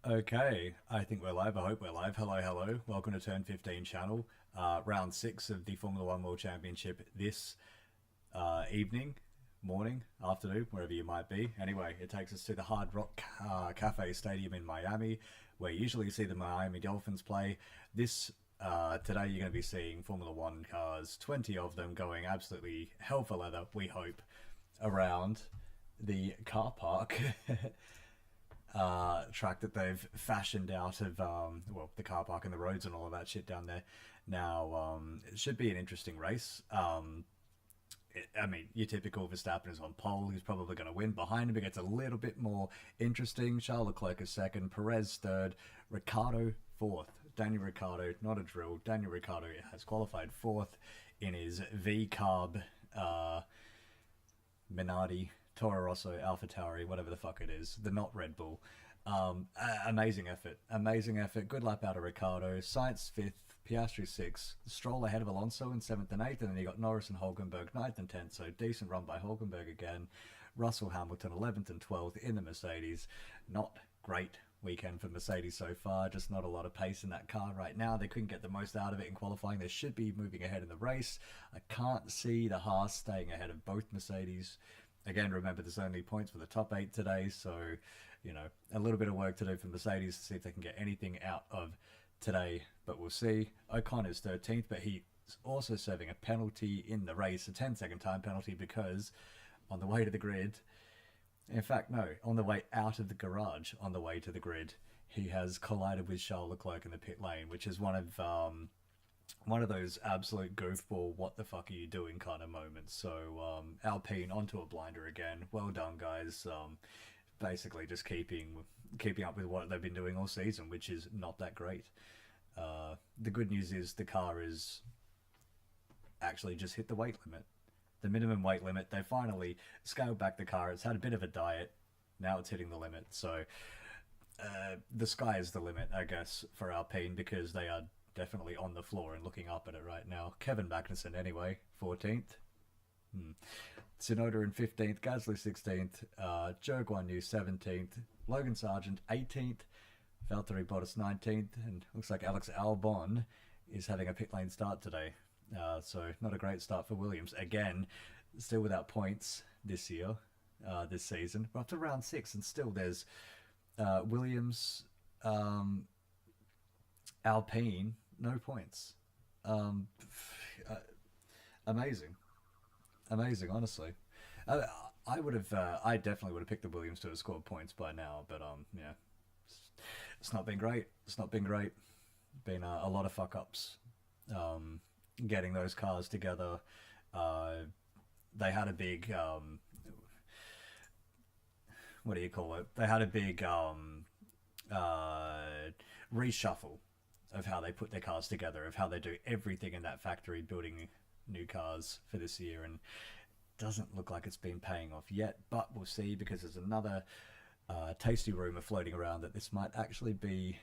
Okay, I think we're live. I hope we're live. Hello, hello. Welcome to Turn15 channel. Round 6 of the Formula One World Championship this evening, morning, afternoon, wherever you might be. Anyway, it takes us to the Hard Rock Cafe Stadium in Miami, where you usually see the Miami Dolphins play. This Today you're going to be seeing Formula One cars, 20 of them going absolutely hell for leather, we hope, around the car park track that they've fashioned out of the car park and the roads and all of that shit down there. Now it should be an interesting race. Your typical Verstappen is on pole. He's probably going to win. Behind him, it gets a little bit more interesting. Charles Leclerc is second, Perez third, Ricciardo fourth. Daniel Ricciardo, not a drill. Daniel Ricciardo has qualified fourth in his V Carb Minardi Toro Rosso, AlphaTauri, whatever the fuck it is, the not Red Bull. Amazing effort, amazing effort. Good lap out of Ricardo. Sainz fifth, Piastri sixth, Stroll ahead of Alonso in seventh and eighth, and then you got Norris and Hulkenberg ninth and tenth. So decent run by Hulkenberg again. Russell Hamilton 11th and 12th in the Mercedes. Not great weekend for Mercedes so far. Just not a lot of pace in that car right now. They couldn't get the most out of it in qualifying. They should be moving ahead in the race. I can't see the Haas staying ahead of both Mercedes. Again, remember there's only points for the top 8 today, so a little bit of work to do for Mercedes to see if they can get anything out of today, but we'll see. Ocon is 13th, but he's also serving a penalty in the race, a 10-second time penalty, because on the way to the grid, in fact, no, on the way out of the garage, on the way to the grid, he has collided with Charles Leclerc in the pit lane, which is one of those absolute goofball, what the fuck are you doing kind of moments. So Alpine onto a blinder again. Well done, guys. Basically just keeping up with what they've been doing all season, which is not that great. The good news is the car is actually just hit the weight limit, the minimum weight limit. They finally scaled back the car. It's had a bit of a diet. Now it's hitting the limit. So the sky is the limit, I guess, for Alpine, because they are definitely on the floor and looking up at it right now. Kevin Magnussen, anyway, 14th. Tsunoda in 15th, Gasly 16th, Joe Guan Yu 17th, Logan Sargent 18th, Valtteri Bottas 19th, and looks like Alex Albon is having a pit lane start today. So not a great start for Williams. Again, still without points this year, this season. We're up to round 6, and still there's Williams, Alpine, no points. Um, amazing, amazing. Honestly, I definitely would have picked the Williams to have scored points by now. But yeah, it's not been great. It's not been great. Been a lot of fuck ups. Getting those cars together. They had a big what do you call it? They had a big reshuffle of how they put their cars together, of how they do everything in that factory, building new cars for this year, and doesn't look like it's been paying off yet, but we'll see, because there's another tasty rumour floating around that this might actually be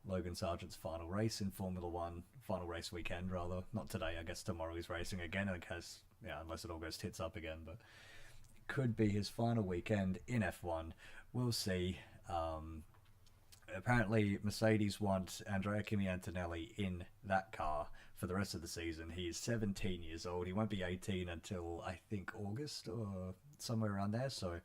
Logan Sargent's final race in Formula One, final race weekend rather. Not today, I guess tomorrow he's racing again, in case, unless it all goes tits up again, but it could be his final weekend in F1. We'll see. Apparently Mercedes want Andrea Kimi Antonelli in that car for the rest of the season. He is 17 years old. He won't be 18 until, I think, August or somewhere around there. So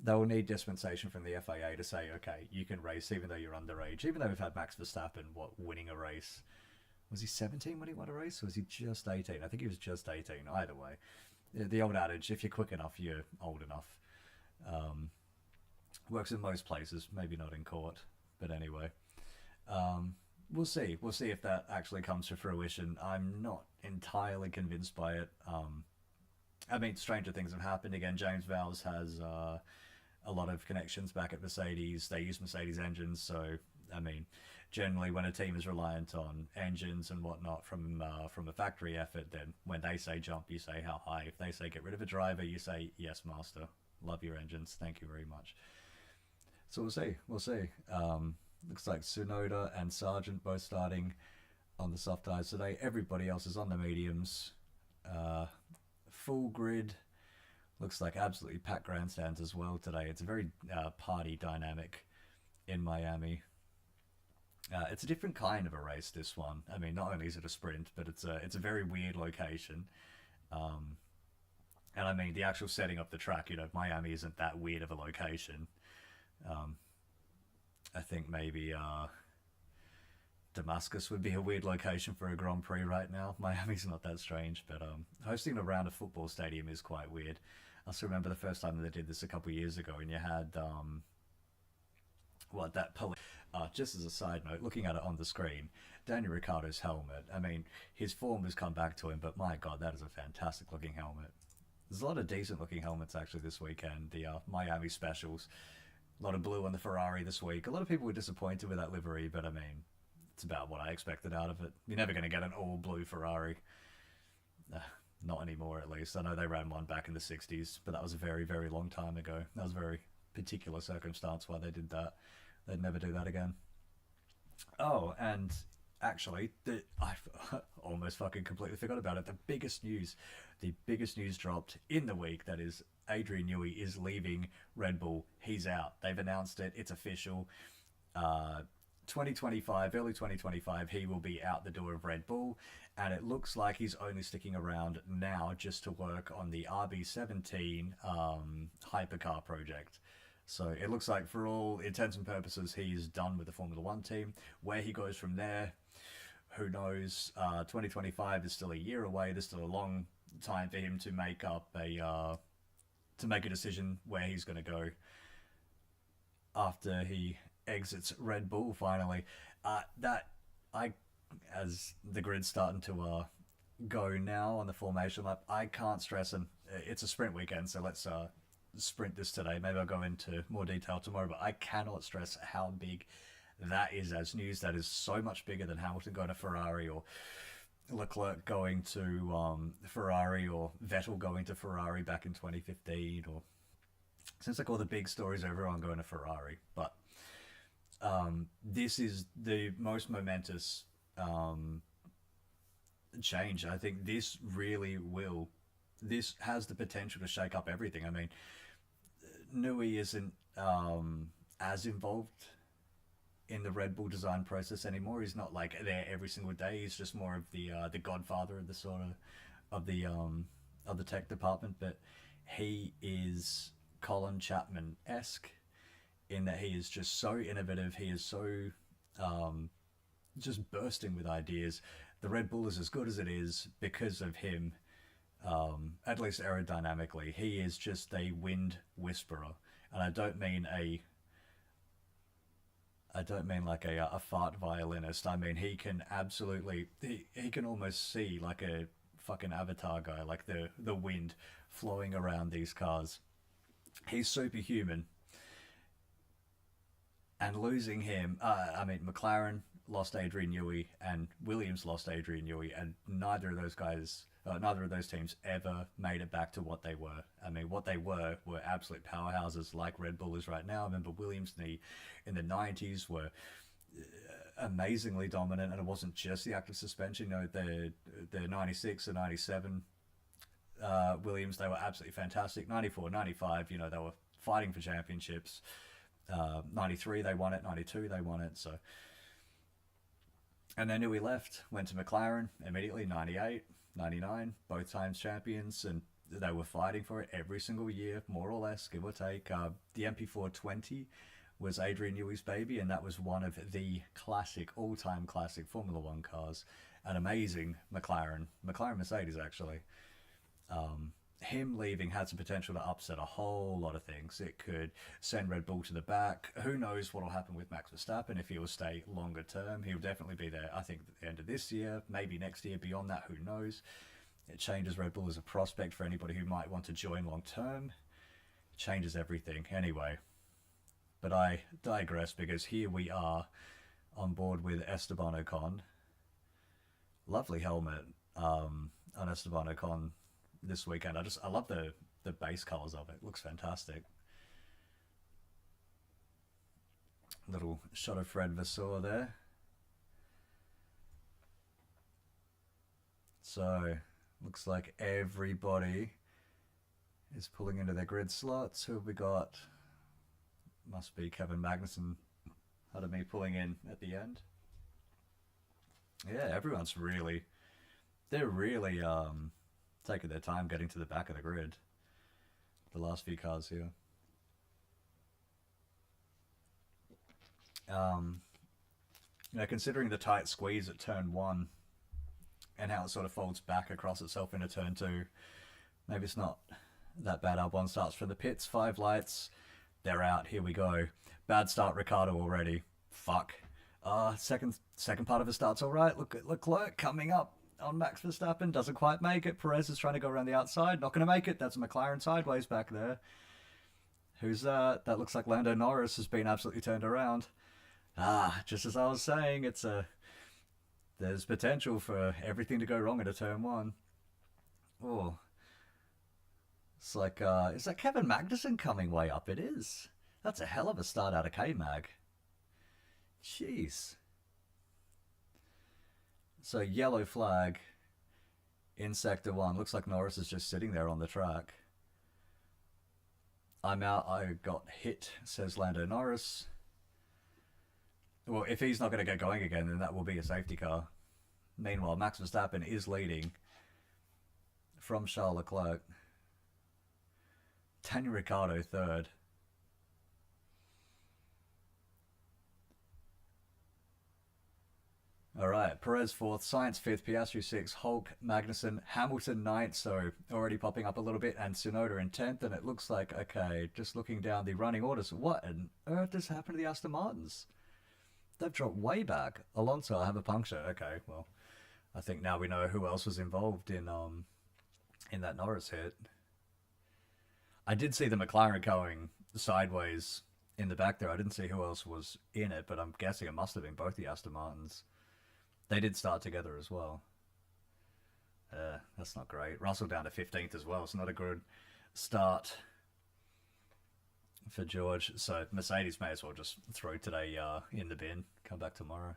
they will need dispensation from the FIA to say, okay, you can race even though you're underage. Even though we've had Max Verstappen, winning a race. Was he 17 when he won a race? Or was he just 18? I think he was just 18. Either way, the old adage, if you're quick enough, you're old enough. Works in most places, maybe not in court, but anyway. We'll see. We'll see if that actually comes to fruition. I'm not entirely convinced by it. Stranger things have happened. Again, James Vowles has a lot of connections back at Mercedes. They use Mercedes engines, so generally when a team is reliant on engines and whatnot from a factory effort, then when they say jump, you say how high. If they say get rid of a driver, you say yes, master. Love your engines. Thank you very much. So we'll see. We'll see. Looks like Tsunoda and Sargent both starting on the soft tyres today. Everybody else is on the mediums. Full grid. Looks like absolutely packed grandstands as well today. It's a very party dynamic in Miami. It's a different kind of a race. This one. I mean, not only is it a sprint, but it's a very weird location. Um, and I mean, the actual setting up the track. You know, Miami isn't that weird of a location. Um, I think maybe Damascus would be a weird location for a Grand Prix right now. Miami's not that strange, but hosting around a football stadium is quite weird. I also remember the first time that they did this a couple of years ago, and you had what that police. Just as a side note, looking at it on the screen, Daniel Ricciardo's helmet. I mean, his form has come back to him, but my god, that is a fantastic looking helmet. There's a lot of decent looking helmets actually this weekend. The Miami specials, a lot of blue on the Ferrari this week. A lot of people were disappointed with that livery, but I mean, it's about what I expected out of it. You're never going to get an all blue Ferrari. Uh, Not anymore, at least. I know they ran one back in the 60s, but that was a very, very long time ago. That was a very particular circumstance why they did that. They'd never do that again. Oh, and actually, I almost fucking completely forgot about it. The biggest news dropped in the week. That is, Adrian Newey is leaving Red Bull. He's out. They've announced it. It's official. Uh, 2025, early 2025, he will be out the door of Red Bull, and it looks like he's only sticking around now just to work on the RB17 hypercar project. So it looks like, for all intents and purposes, he's done with the Formula One team. Where he goes from there, who knows? 2025 is still a year away. There's still a long time for him to make a decision where he's going to go after he exits Red Bull. Finally, that I as the grid's starting to go now on the formation lap. I can't stress, and it's a sprint weekend, so let's sprint this today. Maybe I'll go into more detail tomorrow, but I cannot stress how big that is as news. That is so much bigger than Hamilton going to Ferrari, or Leclerc going to Ferrari, or Vettel going to Ferrari back in 2015, or seems like all the big stories are everyone going to Ferrari. But this is the most momentous change. I think this really will. This has the potential to shake up everything. I mean, Nui isn't as involved in the Red Bull design process anymore. He's not like there every single day. He's just more of the godfather of the sort of the tech department. But he is Colin Chapman esque in that he is just so innovative. He is so just bursting with ideas. The Red Bull is as good as it is because of him. At least aerodynamically, he is just a wind whisperer, and I don't mean like a fart violinist. I mean he can absolutely he can almost see like a fucking Avatar guy, like the wind flowing around these cars. He's superhuman, and losing him, I mean, McLaren lost Adrian Newey and Williams lost Adrian Newey, and neither of those teams ever made it back to what they were. I mean, what they were absolute powerhouses like Red Bull is right now. I remember Williams in the 90s were amazingly dominant, and it wasn't just the active suspension. You know, the 96 and 97 Williams, they were absolutely fantastic. 94, 95, you know, they were fighting for championships. 93 they won it, 92 they won it. So, and then Newey left, went to McLaren immediately. 98, 99, both times champions, and they were fighting for it every single year, more or less, give or take. The MP420 was Adrian Newey's baby, and that was one of the all-time classic Formula One cars. An amazing McLaren Mercedes, actually. Him leaving has the potential to upset a whole lot of things. It could send Red Bull to the back. Who knows what will happen with Max Verstappen if he will stay longer term. He'll definitely be there, I think, at the end of this year, maybe next year. Beyond that, who knows? It changes Red Bull as a prospect for anybody who might want to join long term. It changes everything. Anyway, but I digress, because here we are on board with Esteban Ocon. Lovely helmet on Esteban Ocon this weekend. I love the base colors of it. Looks fantastic. Little shot of Fred Vasseur there. So looks like everybody is pulling into their grid slots. Who have we got? Must be Kevin Magnussen out of me pulling in at the end. Yeah, everyone's really, they're really taking their time getting to the back of the grid. The last few cars here. Um, Considering the tight squeeze at turn one and how it sort of folds back across itself into turn two, maybe it's not that bad. Albon starts from the pits, 5 lights, they're out. Here we go. Bad start, Ricardo already. Fuck. Second part of it starts all right. Look at Leclerc coming up on Max Verstappen, doesn't quite make it. Perez is trying to go around the outside, not going to make it. That's a McLaren sideways back there. Who's that? That looks like Lando Norris has been absolutely turned around. Just as I was saying, there's potential for everything to go wrong at a turn one. Oh, it's like, is that Kevin Magnussen coming way up? It is. That's a hell of a start out of K-Mag. Jeez. So yellow flag in sector 1. Looks like Norris is just sitting there on the track. I'm out. I got hit, says Lando Norris. Well, if he's not going to get going again, then that will be a safety car. Meanwhile, Max Verstappen is leading from Charles Leclerc. Daniel Ricciardo third. Alright, Perez 4th, Sainz 5th, Piastri 6th, Hulk, Magnussen, Hamilton 9th, so already popping up a little bit, and Tsunoda in 10th, and it looks like, okay, just looking down the running orders, what on earth has happened to the Aston Martins? They've dropped way back. Alonso, I have a puncture. Okay, well, I think now we know who else was involved in that Norris hit. I did see the McLaren going sideways in the back there. I didn't see who else was in it, but I'm guessing it must have been both the Aston Martins. They did start together as well. That's not great. Russell down to 15th as well. It's not a good start for George. So Mercedes may as well just throw today in the bin. Come back tomorrow.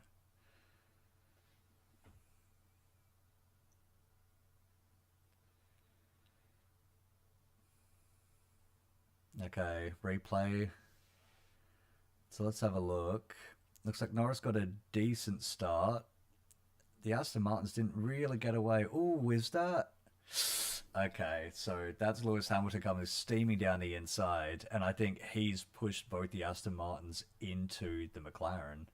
Okay, replay. So let's have a look. Looks like Norris got a decent start. The Aston Martins didn't really get away. Oh, is that? Okay, so that's Lewis Hamilton coming steaming down the inside, and I think he's pushed both the Aston Martins into the McLaren.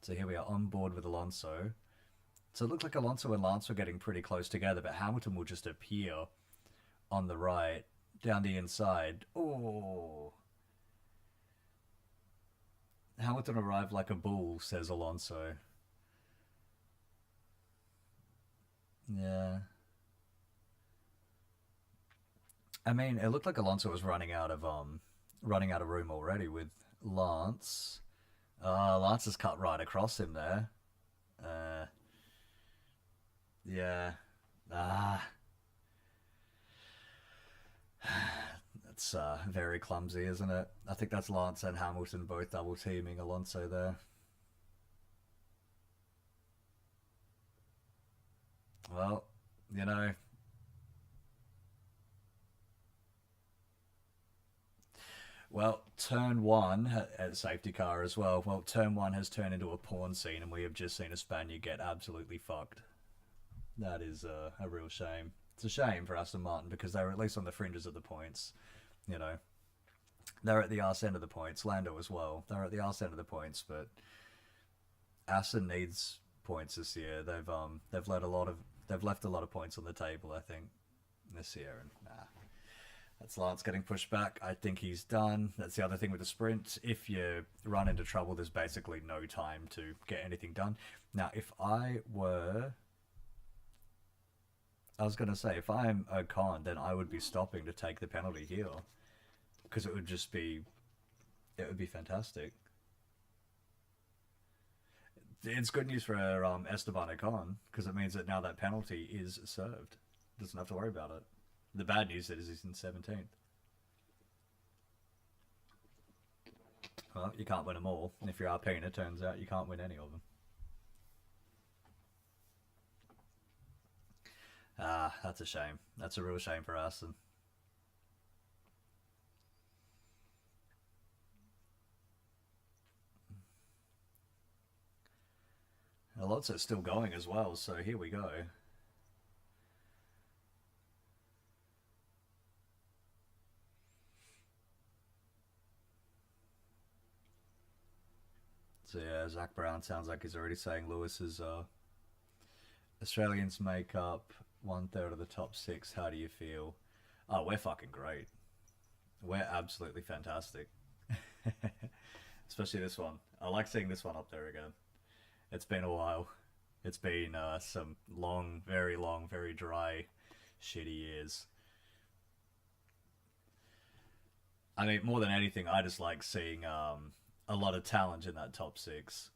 So here we are on board with Alonso. So it looked like Alonso and Lance were getting pretty close together, but Hamilton will just appear on the right, down the inside. Oh. Hamilton arrived like a bull, says Alonso. Yeah. I mean, it looked like Alonso was running out of room already with Lance. Lance has cut right across him there. Yeah. That's very clumsy, isn't it? I think that's Lance and Hamilton both double teaming Alonso there. Well, you know, well, turn one at safety car as well. Well, turn one has turned into a porn scene, and we have just seen a Spaniard get absolutely fucked. That is a real shame. It's a shame for Aston Martin because they were at least on the fringes of the points. You know, they're at the arse end of the points. Lando as well. They're at the arse end of the points, but Aston needs points this year. They've left a lot of points on the table, I think, this year, and that's Lance getting pushed back. I think he's done. That's the other thing with the sprint. If you run into trouble, there's basically no time to get anything done. Now, if I was going to say, if I'm Ocon, then I would be stopping to take the penalty here, because it would be fantastic. It's good news for Esteban Ocon, because it means that now that penalty is served. Doesn't have to worry about it. The bad news is he's in 17th. Well, you can't win them all. And if you're Alpine, it turns out you can't win any of them. That's a shame. That's a real shame for Aston. Alonso's still going as well, so here we go. So yeah, Zach Brown sounds like he's already saying Lewis is Australians make up one third of the top six. How do you feel? Oh, we're fucking great. We're absolutely fantastic. Especially this one. I like seeing this one up there again. It's been a while. It's been some long, very dry, shitty years. I mean, more than anything, I just like seeing a lot of talent in that top six.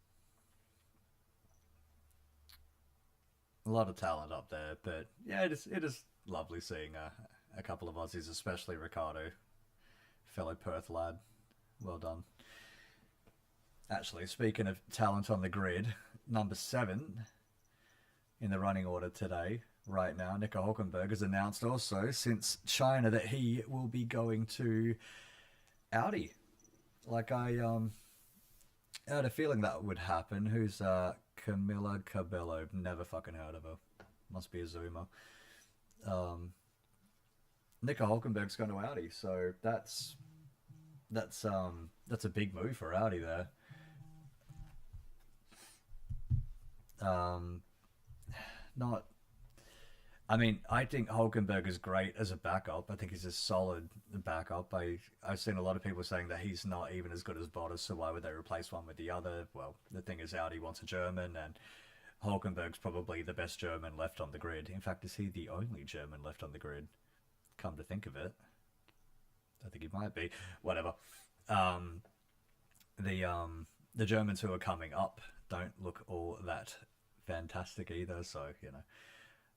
A lot of talent up there, but yeah, it is lovely seeing a couple of Aussies, especially Ricardo, fellow Perth lad. Well done. Actually, speaking of talent on the grid, number 7 in the running order today, right now, Nico Hulkenberg has announced also since China that he will be going to Audi. Like I had a feeling that would happen. Who's Camilla Cabello? Never fucking heard of her. Must be a Zoomer. Um, Nico Hulkenberg's going to Audi, so that's a big move for Audi there. Um, not. I mean, I think Hulkenberg is great as a backup. I think he's a solid backup. I've seen a lot of people saying that he's not even as good as Bottas, so why would they replace one with the other? Well, the thing is, Audi wants a German, and Hulkenberg's probably the best German left on the grid. In fact, is he the only German left on the grid? Come to think of it, I think he might be. Whatever. Um, the Germans who are coming up don't look all that fantastic either. So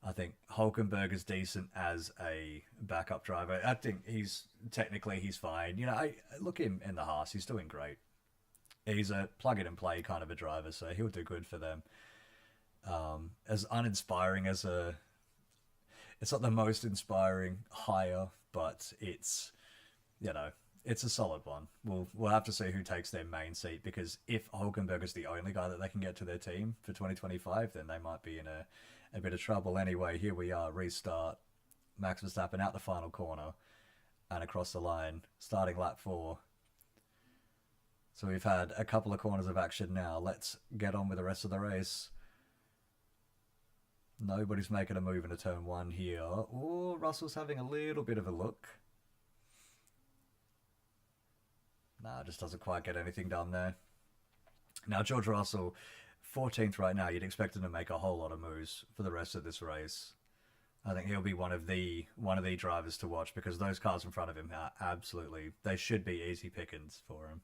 I think Hulkenberg is decent as a backup driver. I think he's fine. I look him in the Haas. He's doing great. He's a plug it and play kind of a driver, so he'll do good for them. As uninspiring as it's not the most inspiring hire, but you know, it's a solid one. We'll have to see who takes their main seat because if Hulkenberg is the only guy that they can get to their team for 2025, then they might be in a bit of trouble. Anyway, here we are, restart. Max Verstappen out the final corner and across the line, starting lap 4. So we've had a couple of corners of action now. Let's get on with the rest of the race. Nobody's making a move into turn 1 here. Oh, Russell's having a little bit of a look. Nah, just doesn't quite get anything done there. Now, George Russell, 14th right now. You'd expect him to make a whole lot of moves for the rest of this race. I think he'll be one of the drivers to watch because those cars in front of him are absolutely, they should be easy pickings for him.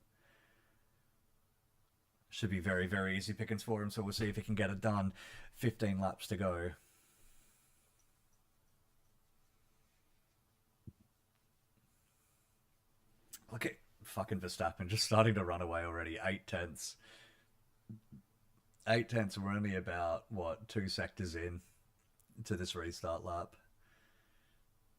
Should be very, very easy pickings for him, so we'll see if he can get it done. 15 laps to go. Look at fucking Verstappen just starting to run away already. 8 tenths. 8 tenths. We're only about, what, 2 sectors in to this restart lap.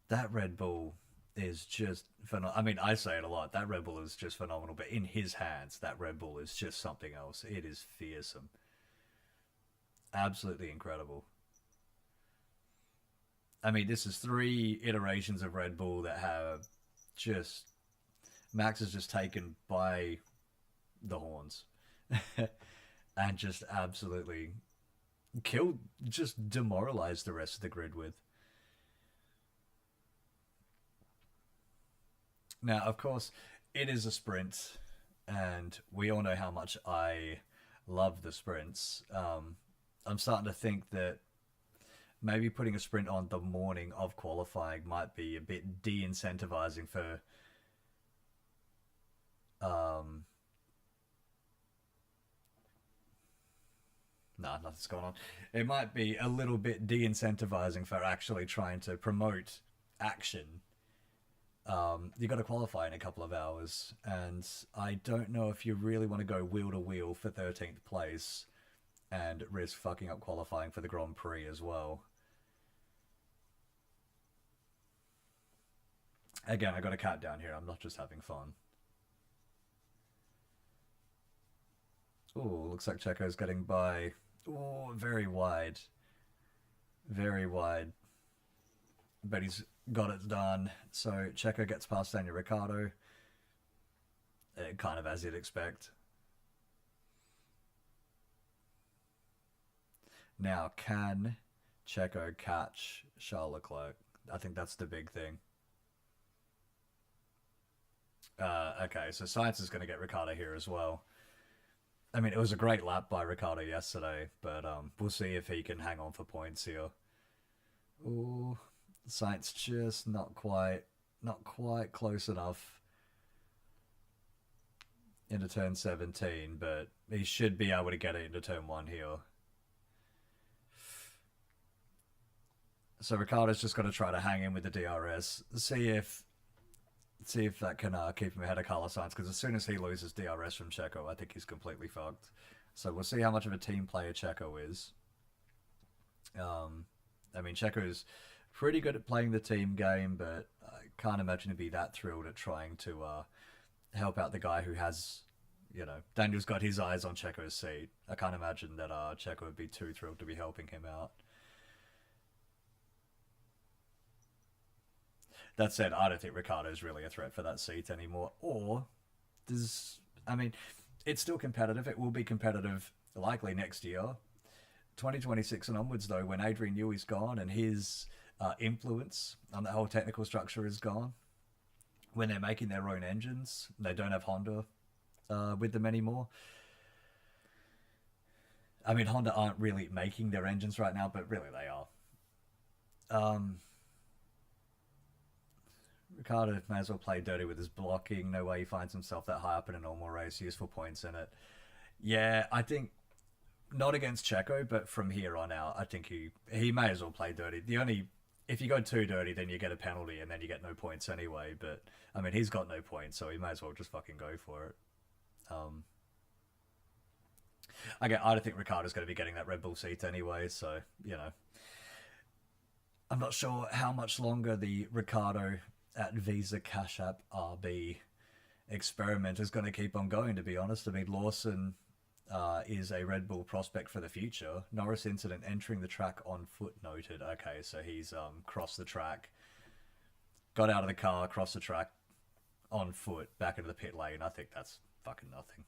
That Red Bull is just phenomenal. I mean, I say it a lot. That Red Bull is just phenomenal, but in his hands, that Red Bull is just something else. It is fearsome. Absolutely incredible. I mean, this is 3 iterations of Red Bull that have just Max is just taken by the horns and just absolutely killed, just demoralized the rest of the grid with. Now, of course, it is a sprint, and we all know how much I love the sprints. I'm starting to think that maybe putting a sprint on the morning of qualifying might be a bit de-incentivizing for um, no, nothing's going on. It might be a little bit de-incentivizing for actually trying to promote action. You got to qualify in a couple of hours, and I don't know if you really want to go wheel to wheel for 13th place and risk fucking up qualifying for the Grand Prix as well. Again, I got a cat down here. I'm not just having fun. Oh, looks like Checo's getting by. Oh, very wide. Very wide. But he's got it done. So Checo gets past Daniel Ricciardo, kind of as you'd expect. Now, can Checo catch Charles Leclerc? I think that's the big thing. Okay, so Science is going to get Ricardo here as well. I mean, it was a great lap by Ricardo yesterday, but we'll see if he can hang on for points here. Ooh, Science just not quite close enough into turn 17, but he should be able to get it into turn 1 here. So Ricardo's just got to try to hang in with the DRS, see if that can keep him ahead of Carlos Sainz, because as soon as he loses DRS from Checo, I think he's completely fucked. So we'll see how much of a team player Checo is. I mean, Checo's pretty good at playing the team game, but I can't imagine he'd be that thrilled at trying to help out the guy who has, you know, Daniel's got his eyes on Checo's seat. I can't imagine that Checo would be too thrilled to be helping him out. That said, I don't think Ricardo's really a threat for that seat anymore. Or does I mean, it's still competitive. It will be competitive likely next year. 2026 and onwards, though, when Adrian Newey's gone and his influence on the whole technical structure is gone, when they're making their own engines, they don't have Honda with them anymore. I mean, Honda aren't really making their engines right now, but really they are. Ricardo may as well play dirty with his blocking. No way he finds himself that high up in a normal race. Useful points in it. Yeah, I think not against Checo, but from here on out, I think he may as well play dirty. The only if you go too dirty, then you get a penalty, and then you get no points anyway. But I mean, he's got no points, so he may as well just fucking go for it. Um, I don't think Ricardo's going to be getting that Red Bull seat anyway, so you know, I'm not sure how much longer the Ricardo at Visa Cash App RB experiment is going to keep on going, to be honest. I mean, Lawson is a Red Bull prospect for the future. Norris incident entering the track on foot noted. Okay, so he's crossed the track, got out of the car, crossed the track on foot, back into the pit lane. I think that's fucking nothing.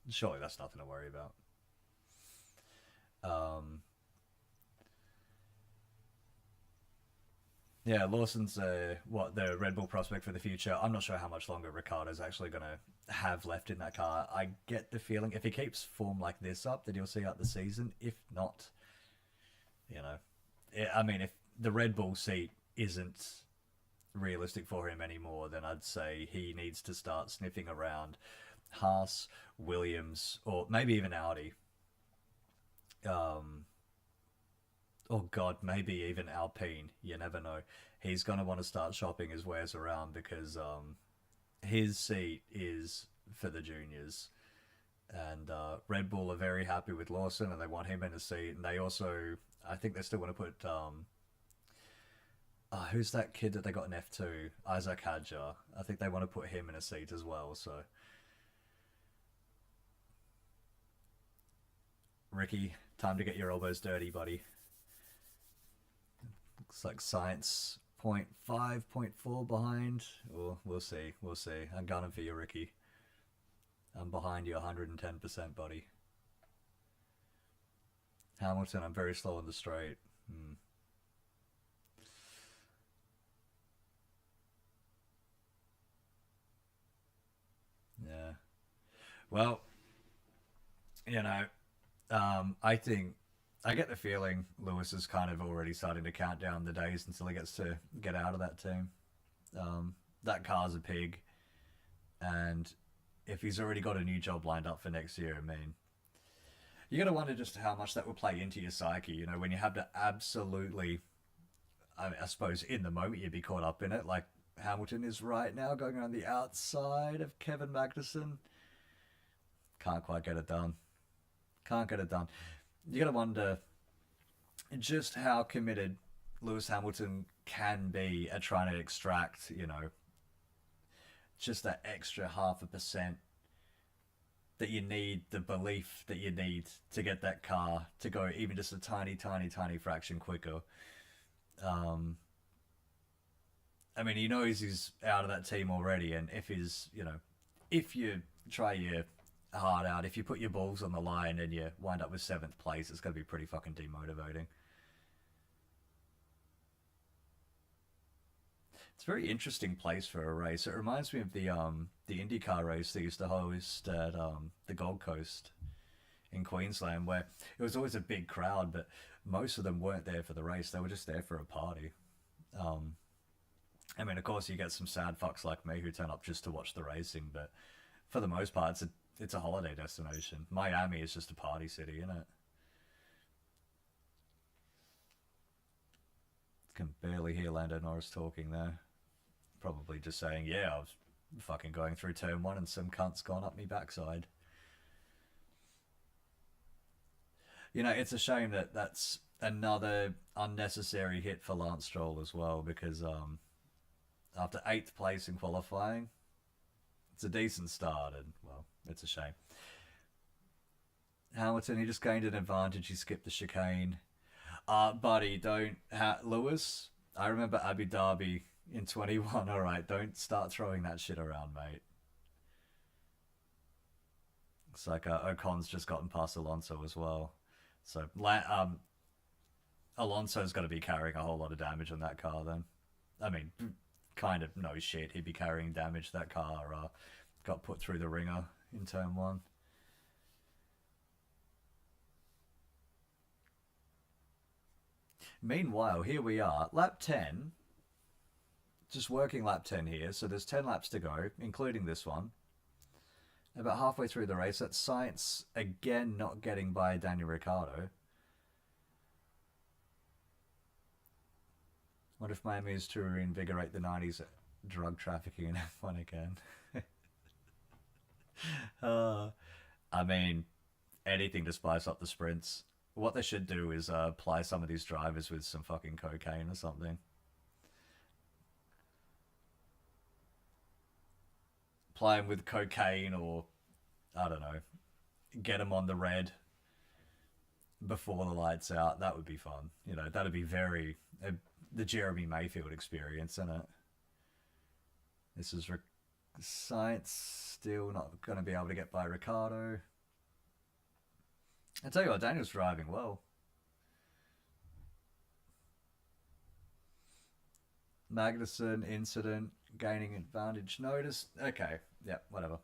Surely that's nothing to worry about. Um, Yeah, Lawson's the Red Bull prospect for the future. I'm not sure how much longer Ricardo's actually going to have left in that car. I get the feeling if he keeps form like this up, that he'll see out the season. If not, you know, I mean, if the Red Bull seat isn't realistic for him anymore, then I'd say he needs to start sniffing around Haas, Williams, or maybe even Audi. Um, oh God, maybe even Alpine. You never know. He's gonna want to start shopping his wares around because his seat is for the juniors, and Red Bull are very happy with Lawson and they want him in a seat. And they also, I think they still want to put who's that kid that they got in F2? Isaac Hadjar. I think they want to put him in a seat as well. So Ricky, time to get your elbows dirty, buddy. Looks like Science point 0.5, point 0.4 behind. Or we'll see. We'll see. I'm gunning for you, Ricky. I'm behind you 110%, buddy. Hamilton, I'm very slow on the straight. Hmm. Yeah. Well, you know, I think I get the feeling Lewis is kind of already starting to count down the days until he gets to get out of that team. That car's a pig, and if he's already got a new job lined up for next year, I mean, you got to wonder just how much that will play into your psyche. You know, when you have to absolutely, I suppose, in the moment you'd be caught up in it, like Hamilton is right now going on the outside of Kevin Magnussen. Can't quite get it done. Can't get it done. You got to wonder just how committed Lewis Hamilton can be at trying to extract, you know, just that extra 0.5% that you need the belief that you need to get that car to go even just a tiny, tiny, tiny fraction quicker. Um, I mean, he knows he's out of that team already, and if he's, if you try your heart out, if you put your balls on the line and you wind up with seventh place, it's going to be pretty fucking demotivating. It's a very interesting place for a race. It reminds me of the IndyCar race they used to host at the Gold Coast in Queensland, where it was always a big crowd, but most of them weren't there for the race. They were just there for a party. Um, I mean, of course, you get some sad fucks like me who turn up just to watch the racing, but for the most part, it's a holiday destination. Miami is just a party city, isn't it? Can barely hear Lando Norris talking there. Probably just saying, yeah, I was fucking going through turn one and some cunt's gone up me backside. It's a shame that that's another unnecessary hit for Lance Stroll as well because after eighth place in qualifying, it's a decent start and, well, it's a shame. Hamilton, he just gained an advantage. He skipped the chicane. Buddy, don't. Lewis, I remember Abu Dhabi in 21. All right, don't start throwing that shit around, mate. It's like Ocon's just gotten past Alonso as well. So Alonso's got to be carrying a whole lot of damage on that car then. I mean, kind of no shit. He'd be carrying damage. That car got put through the ringer in turn one. Meanwhile, here we are, lap 10, just working lap 10 here, so there's 10 laps to go, including this one. About halfway through the race, that's Science again not getting by Daniel Ricciardo. What if Miami is to reinvigorate the 90s drug trafficking in F1 again? uh, I mean, anything to spice up the sprints. What they should do is apply some of these drivers with some fucking cocaine or something. Apply them with cocaine or, I don't know, get them on the red before the lights out. That would be fun. That'd be very the Jeremy Mayfield experience, isn't it? This is Science still not going to be able to get by Ricardo. I tell you what, Daniel's driving well. Magnussen incident, gaining advantage notice. Okay, yeah, whatever.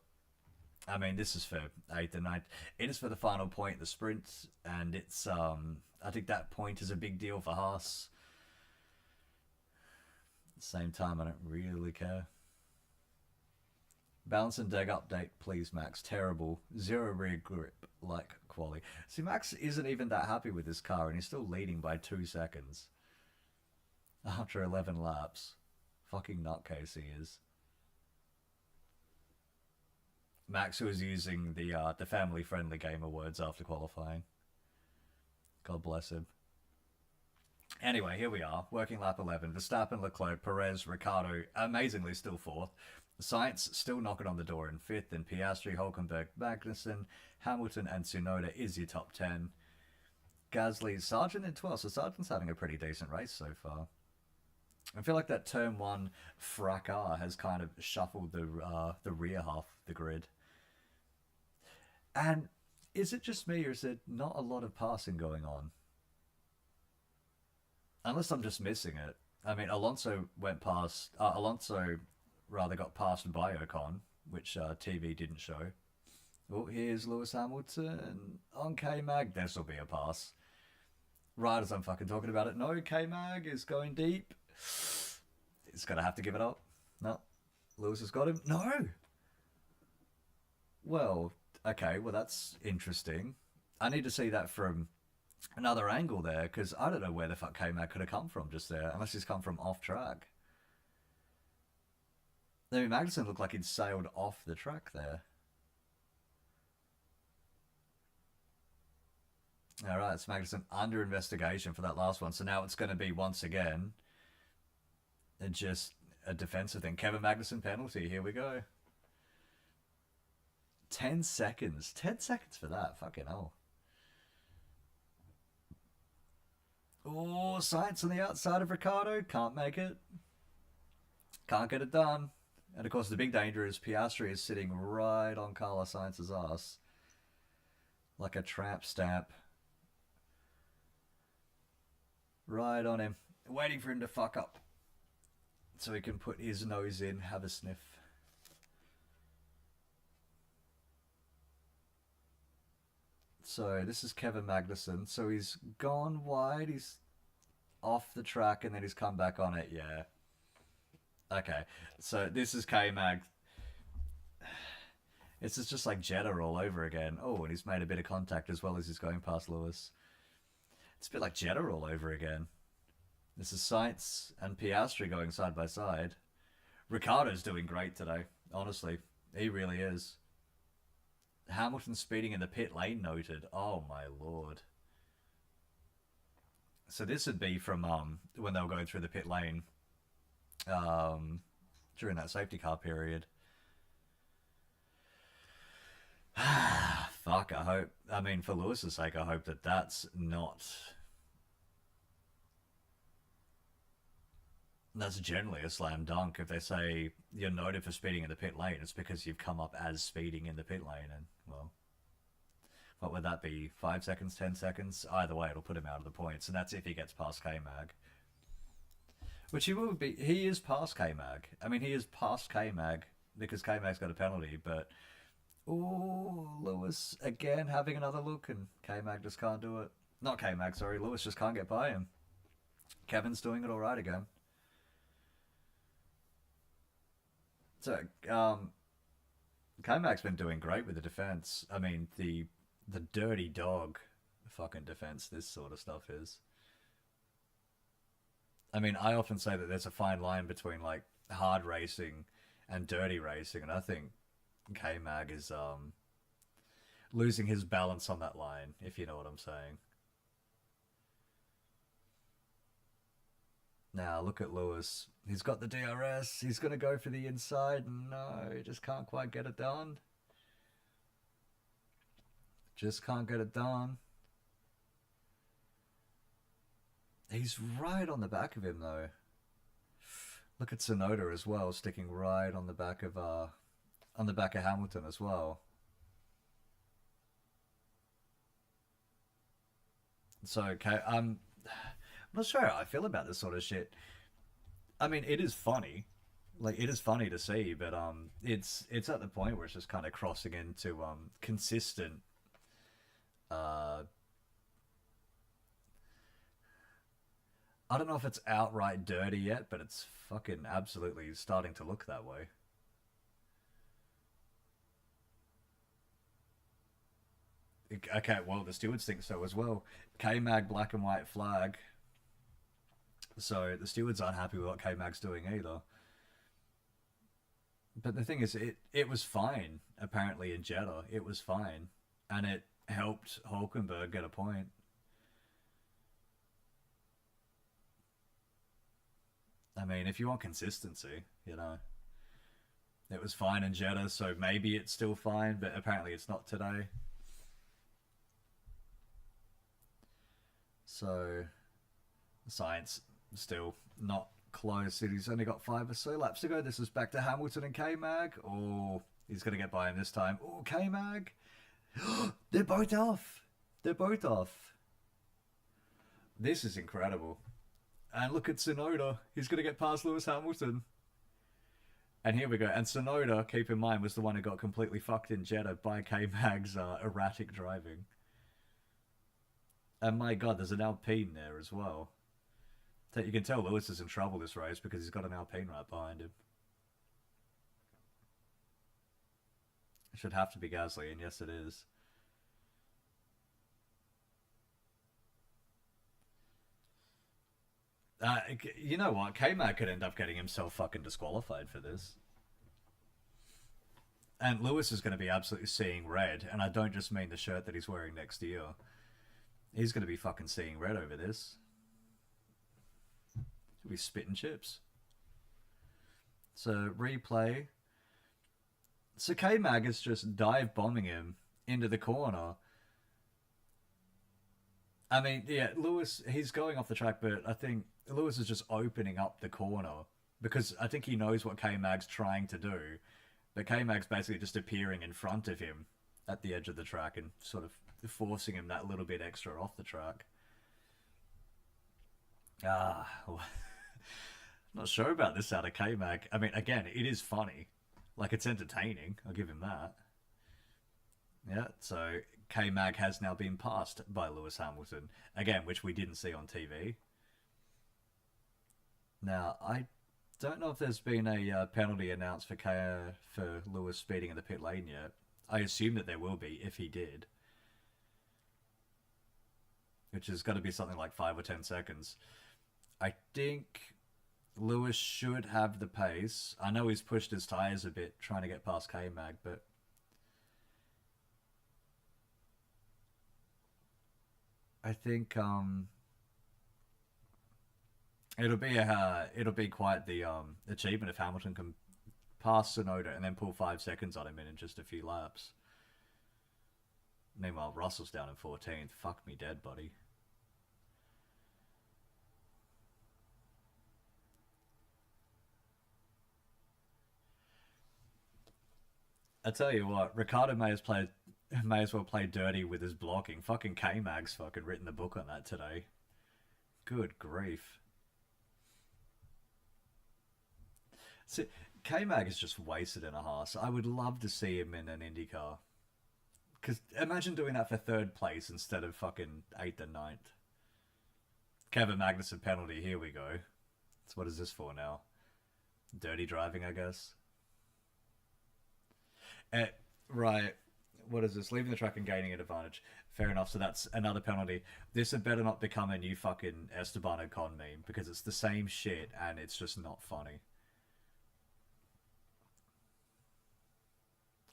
I mean, this is for eighth and ninth. It is for the final point, the sprint, and it's I think that point is a big deal for Haas. At the same time, I don't really care. Balance and deck update, please, Max. Terrible. Zero rear grip, like quality. See, Max isn't even that happy with this car, and he's still leading by 2 seconds after 11 laps. Fucking nutcase he is. Max, who was using the family-friendly gamer words after qualifying. God bless him. Anyway, here we are, working lap 11. Verstappen, Leclerc, Perez, Ricciardo, amazingly still fourth. Science still knocking on the door in fifth, and Piastri, Hulkenberg, Magnussen, Hamilton, and Tsunoda is your top 10. Gasly, Sargent in 12th, so Sargent's having a pretty decent race so far. I feel like that turn one fracas has kind of shuffled the rear half of the grid. And is it just me, or is there not a lot of passing going on? Unless I'm just missing it. I mean, Alonso rather got passed by Ocon, which TV didn't show. Oh, here's Lewis Hamilton on K-Mag. This will be a pass. Right as I'm fucking talking about it. No, K-Mag is going deep. He's going to have to give it up. No. Lewis has got him. No! Well, okay, well that's interesting. I need to see that from another angle there, because I don't know where the fuck K-Mag could have come from just there, unless he's come from off track. I mean, Magnussen looked like he'd sailed off the track there. Alright, it's Magnussen under investigation for that last one, so now it's going to be, once again, just a defensive thing. Kevin Magnussen penalty, here we go. 10 seconds. 10 seconds for that. Fucking hell. Oh, Science on the outside of Ricardo. Can't make it. Can't get it done. And of course, the big danger is Piastri is sitting right on Carlos Sainz's ass. Like a tramp stamp. Right on him. Waiting for him to fuck up. So he can put his nose in, have a sniff. So this is Kevin Magnussen. So he's gone wide. He's off the track and then he's come back on it. Yeah. Okay. So this is K-Mag. This is just like Jeddah all over again. Oh, and he's made a bit of contact as well as he's going past Lewis. It's a bit like Jeddah all over again. This is Sainz and Piastri going side by side. Ricciardo's doing great today. Honestly, he really is. Hamilton speeding in the pit lane noted. Oh my lord. So this would be from when they were going through the pit lane during that safety car period. Fuck, I hope. I mean, for Lewis's sake, I hope that that's not. That's generally a slam dunk. If they say you're noted for speeding in the pit lane, it's because you've come up as speeding in the pit lane, and well, what would that be? 5 seconds, 10 seconds? Either way, it'll put him out of the points, and that's if he gets past K-Mag. Which he will be. He is past K-Mag. I mean, he is past K-Mag because K-Mag's got a penalty, but. Oh, Lewis again having another look, and K-Mag just can't do it. Not K-Mag, sorry. Lewis just can't get by him. Kevin's doing it all right again. So, K-Mag's been doing great with the defense. I mean, the dirty dog fucking defense this sort of stuff is. I mean, I often say that there's a fine line between, like, hard racing and dirty racing, and I think K-Mag is losing his balance on that line, if you know what I'm saying. Now, look at Lewis. He's got the DRS. He's going to go for the inside. No, he just can't quite get it done. Just can't get it done. He's right on the back of him, though. Look at Tsunoda as well, sticking right on the back of Hamilton as well. So, okay, I'm not sure how I feel about this sort of shit. I mean, it is funny. Like, it is funny to see, but it's at the point where it's just kind of crossing into consistent I don't know if it's outright dirty yet, but it's fucking absolutely starting to look that way. Okay, well, the stewards think so as well. K-Mag black and white flag. So the stewards aren't happy with what K-Mag's doing either. But the thing is, it was fine, apparently, in Jeddah. It was fine. And it helped Hulkenberg get a point. I mean, if you want consistency, you know. It was fine in Jeddah, so maybe it's still fine, but apparently it's not today. So, Science still not close. He's only got 5 or so laps to go. This is back to Hamilton and K-Mag. Oh, he's going to get by him this time. Oh, K-Mag. They're both off. They're both off. This is incredible. And look at Tsunoda. He's going to get past Lewis Hamilton. And here we go. And Tsunoda, keep in mind, was the one who got completely fucked in Jeddah by K-Mag's erratic driving. And my god, there's an Alpine there as well. You can tell Lewis is in trouble this race because he's got an Alpine right behind him. It should have to be Gasly, and yes it is. You know what? K-Mag could end up getting himself fucking disqualified for this. And Lewis is going to be absolutely seeing red, and I don't just mean the shirt that he's wearing next year. He's going to be fucking seeing red over this. He'll be spitting chips. So, replay. So K-Mag is just dive bombing him into the corner. I mean, yeah, Lewis, he's going off the track, but I think Lewis is just opening up the corner because I think he knows what K-Mag's trying to do. But K-Mag's basically just appearing in front of him at the edge of the track and sort of forcing him that little bit extra off the track. Ah, not sure about this out of K-Mag. I mean, again, it is funny. Like, it's entertaining. I'll give him that. Yeah, so K-Mag has now been passed by Lewis Hamilton. Again, which we didn't see on TV. Now, I don't know if there's been a penalty announced for Lewis speeding in the pit lane yet. I assume that there will be if he did, which has got to be something like 5 or 10 seconds. I think Lewis should have the pace. I know he's pushed his tires a bit trying to get past K Mag, but I think it'll be quite the achievement if Hamilton can pass Sonoda and then pull 5 seconds on him in just a few laps. Meanwhile, Russell's down in 14th. Fuck me dead, buddy. I tell you what, Ricardo may as well play dirty with his blocking. Fucking K Mag's fucking written the book on that today. Good grief. See, K Mag is just wasted in a Haas. I would love to see him in an IndyCar. Because imagine doing that for third place instead of fucking 8th and ninth. Kevin Magnussen penalty, here we go. So what is this for now? Dirty driving, I guess. Eh, right. What is this? Leaving the track and gaining an advantage. Fair enough. So that's another penalty. This had better not become a new fucking Esteban Ocon meme because it's the same shit and it's just not funny.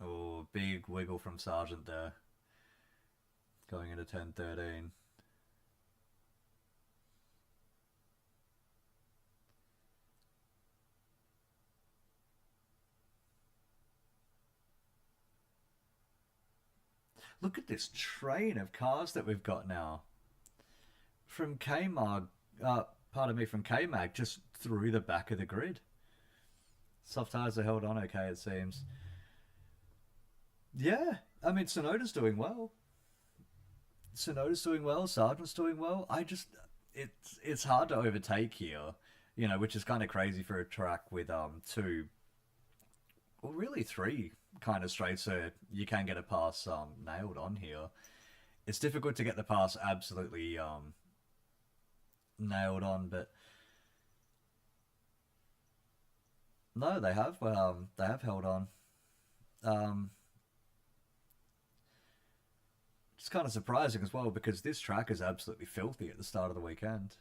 Oh, big wiggle from Sargent there. Going into turn 13. Look at this train of cars that we've got now. From K-Mag, pardon me, from K-Mag just through the back of the grid. Soft tires are held on okay, it seems. Yeah, I mean, Sonoda's doing well. Sonoda's doing well. Sargent's doing well. It's hard to overtake here, which is kind of crazy for a track with two, well, really three kind of straights. So you can get a pass nailed on here. It's difficult to get the pass absolutely nailed on, but no, they have held on. Um, it's kind of surprising as well because this track is absolutely filthy at the start of the weekend.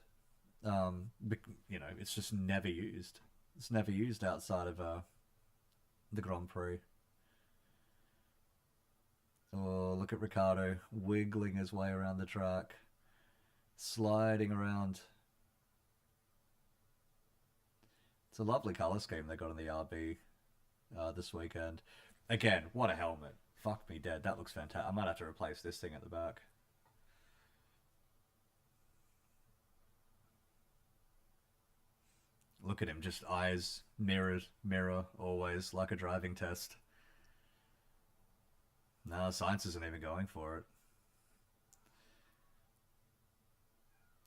It's just never used. It's never used outside of the Grand Prix. Oh, look at Ricardo wiggling his way around the track, sliding around. It's a lovely colour scheme they got in the RB this weekend. Again, what a helmet. Fuck me dead. That looks fantastic. I might have to replace this thing at the back. Look at him, just eyes mirrored, mirror, always, like a driving test. No, science isn't even going for it.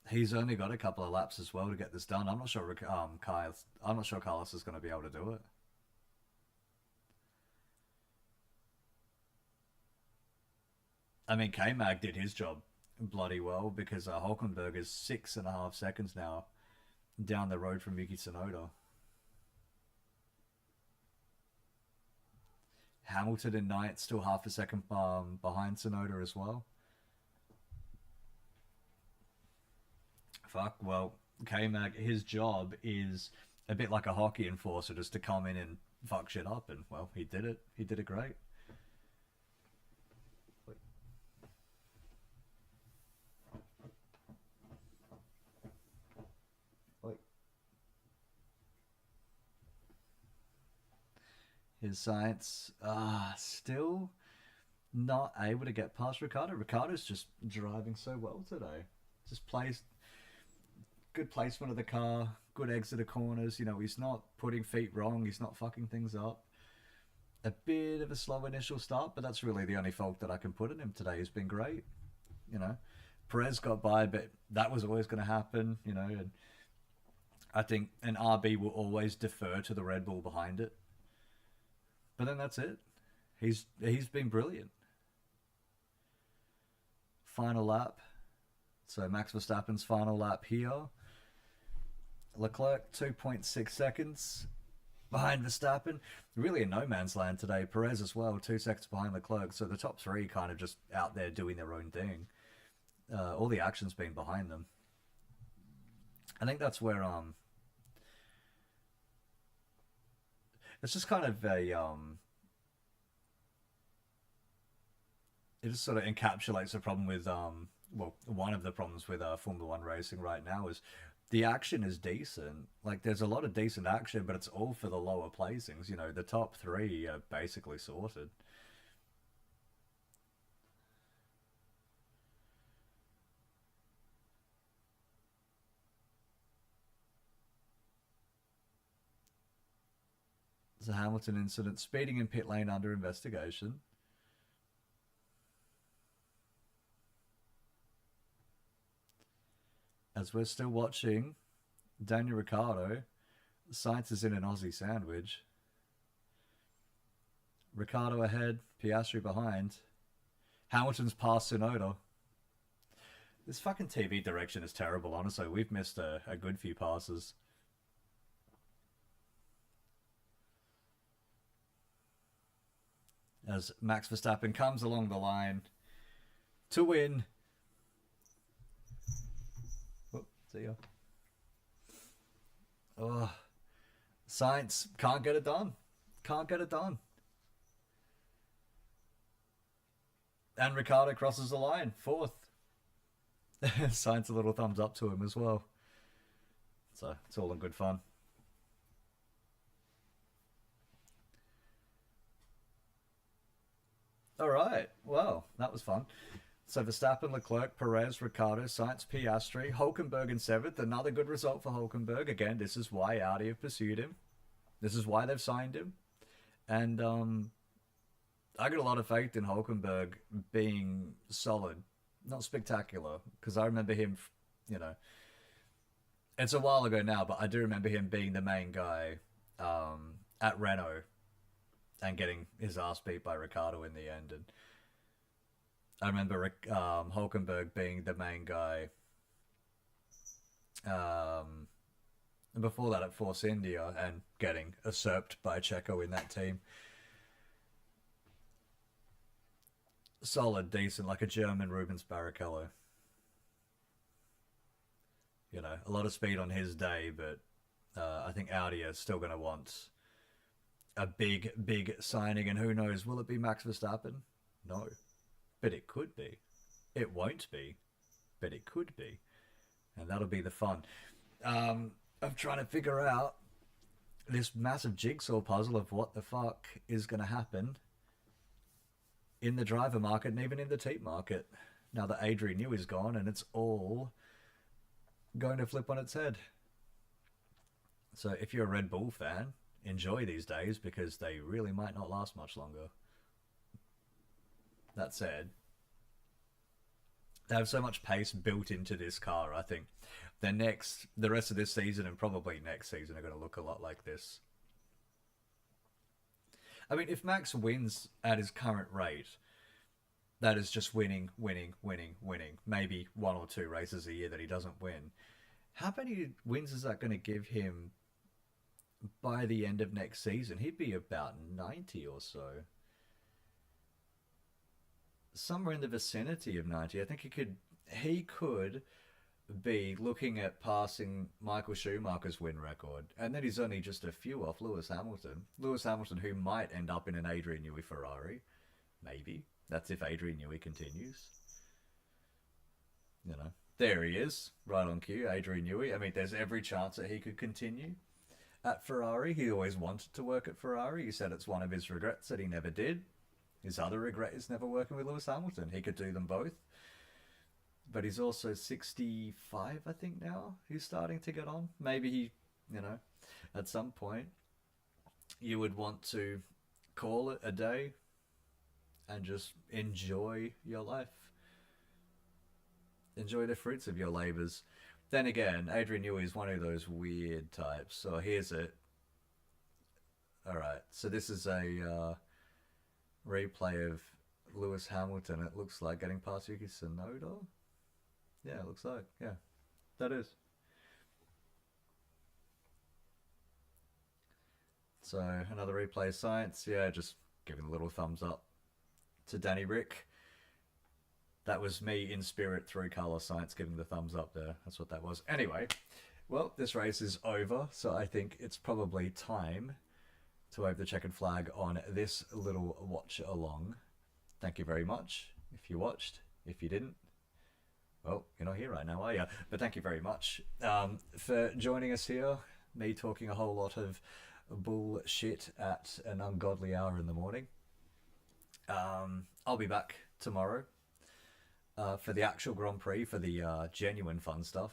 He's only got a couple of laps as well to get this done. I'm not sure I'm not sure Carlos is going to be able to do it. I mean, K Mag did his job bloody well because Hulkenberg is 6.5 seconds now down the road from Yuki Tsunoda. Hamilton in ninth, still half a second behind Tsunoda as well. Fuck, well, K Mag, his job is a bit like a hockey enforcer, just to come in and fuck shit up, and well, he did it. He did it great. His science still not able to get past Ricardo. Ricardo's just driving so well today. Just plays good placement of the car, good exit of corners. You know, he's not putting feet wrong. He's not fucking things up. A bit of a slow initial start, but that's really the only fault that I can put in him today. He's been great. You know, Perez got by, but that was always going to happen. You know, and I think an RB will always defer to the Red Bull behind it. But then that's it. He's been brilliant. Final lap. So Max Verstappen's final lap here. Leclerc 2.6 seconds behind Verstappen. Really in no man's land today. Perez as well, 2 seconds behind Leclerc. So the top three kind of just out there doing their own thing. All the action's been behind them. I think that's where it's just kind of a it just sort of encapsulates the problem with well, one of the problems with Formula One racing right now is the action is decent. Like there's a lot of decent action, but it's all for the lower placings. You know, the top three are basically sorted. It's a Hamilton incident, speeding in pit lane under investigation. As we're still watching Daniel Ricciardo, Sainz is in an Aussie sandwich. Ricciardo ahead, Piastri behind. Hamilton's past Tsunoda. This fucking TV direction is terrible, honestly. We've missed a good few passes. As Max Verstappen comes along the line to win. Oh, see ya. Oh, Sainz can't get it done. Can't get it done. And Ricciardo crosses the line, fourth. Sainz a little thumbs up to him as well. So it's all in good fun. All right. Well, that was fun. So Verstappen, Leclerc, Perez, Ricciardo, Sainz, Piastri, Hulkenberg in seventh. Another good result for Hulkenberg. Again, this is why Audi have pursued him. This is why they've signed him. And I got a lot of faith in Hulkenberg being solid, not spectacular, because I remember him, you know, it's a while ago now, but I do remember him being the main guy at Renault and getting his ass beat by Ricardo in the end. And I remember Hulkenberg being the main guy um, before that at Force India and getting usurped by Checo in that team. Solid, decent, like a German Rubens Barrichello. You know, a lot of speed on his day, but I think Audi are still going to want a big, big signing. And who knows, will it be Max Verstappen? No. But it could be. It won't be, but it could be. And that'll be the fun. Of trying to figure out this massive jigsaw puzzle of what the fuck is going to happen in the driver market and even in the team market. Now that Adrian Newey is gone and it's all going to flip on its head. So if you're a Red Bull fan, enjoy these days because they really might not last much longer. That said, they have so much pace built into this car. I think the rest of this season and probably next season are going to look a lot like this. I mean, if Max wins at his current rate, that is just winning, winning, winning, winning. Maybe one or two races a year that he doesn't win. How many wins is that going to give him by the end of next season? He'd be about 90 or so. Somewhere in the vicinity of 90. I think he could be looking at passing Michael Schumacher's win record, and then he's only just a few off Lewis Hamilton. Lewis Hamilton, who might end up in an Adrian Newey Ferrari, maybe. That's if Adrian Newey continues. There he is, right on cue, Adrian Newey. I mean, there's every chance that he could continue. at Ferrari. He always wanted to work at Ferrari. He said it's one of his regrets that he never did. His other regret is never working with Lewis Hamilton. He could do them both. But he's also 65, I think, now. He's starting to get on. Maybe he, you know, at some point, you would want to call it a day and just enjoy your life. Enjoy the fruits of your labors. Then again, Adrian Newey is one of those weird types. So here's it. Alright, so this is a replay of Lewis Hamilton, it looks like, getting past Yuki Tsunoda. Yeah, it looks like. Yeah, that is. So another replay of science. Yeah, just giving a little thumbs up to Danny Rick. That was me in spirit through Carlos Sainz giving the thumbs up there. That's what that was. Anyway, well, this race is over, so I think it's probably time to wave the checkered flag on this little watch along. Thank you very much if you watched. If you didn't, well, you're not here right now, are you? But thank you very much for joining us here. Me talking a whole lot of bullshit at an ungodly hour in the morning. I'll be back tomorrow for the actual Grand Prix, for the genuine fun stuff.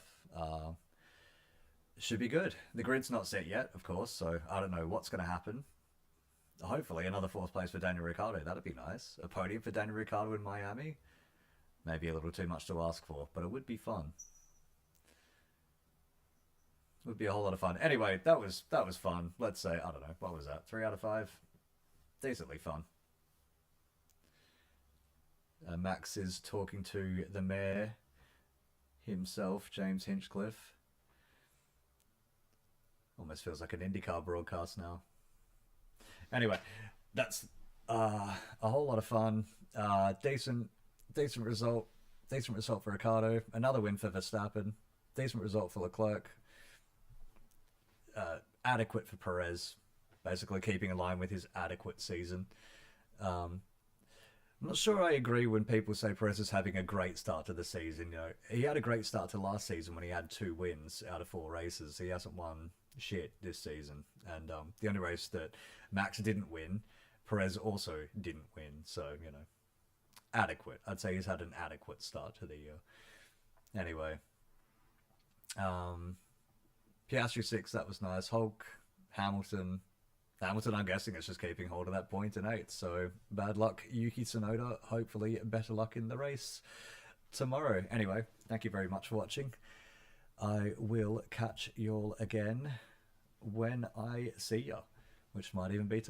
Should be good. The grid's not set yet, of course, so I don't know what's going to happen. Hopefully another fourth place for Daniel Ricciardo. That'd be nice. A podium for Daniel Ricciardo in Miami. Maybe a little too much to ask for, but it would be fun. It would be a whole lot of fun. Anyway, that was fun. Let's say, I don't know, what was that? 3 out of 5? Decently fun. Max is talking to the mayor himself, James Hinchcliffe. Almost feels like an IndyCar broadcast now. Anyway, that's a whole lot of fun. Decent result. Decent result for Ricciardo. Another win for Verstappen. Decent result for Leclerc. Adequate for Perez. Basically keeping in line with his adequate season. I'm not sure I agree when people say Perez is having a great start to the season. You know, he had a great start to last season when he had 2 wins out of 4 races. He hasn't won shit this season, and the only race that Max didn't win, Perez also didn't win. So, you know, adequate. I'd say he's had an adequate start to the year. Anyway, Piastri 6, that was nice. Hulk, Hamilton, I'm guessing, is just keeping hold of that point in 8th. So bad luck, Yuki Tsunoda. Hopefully better luck in the race tomorrow. Anyway, thank you very much for watching. I will catch y'all again when I see ya, which might even be tomorrow.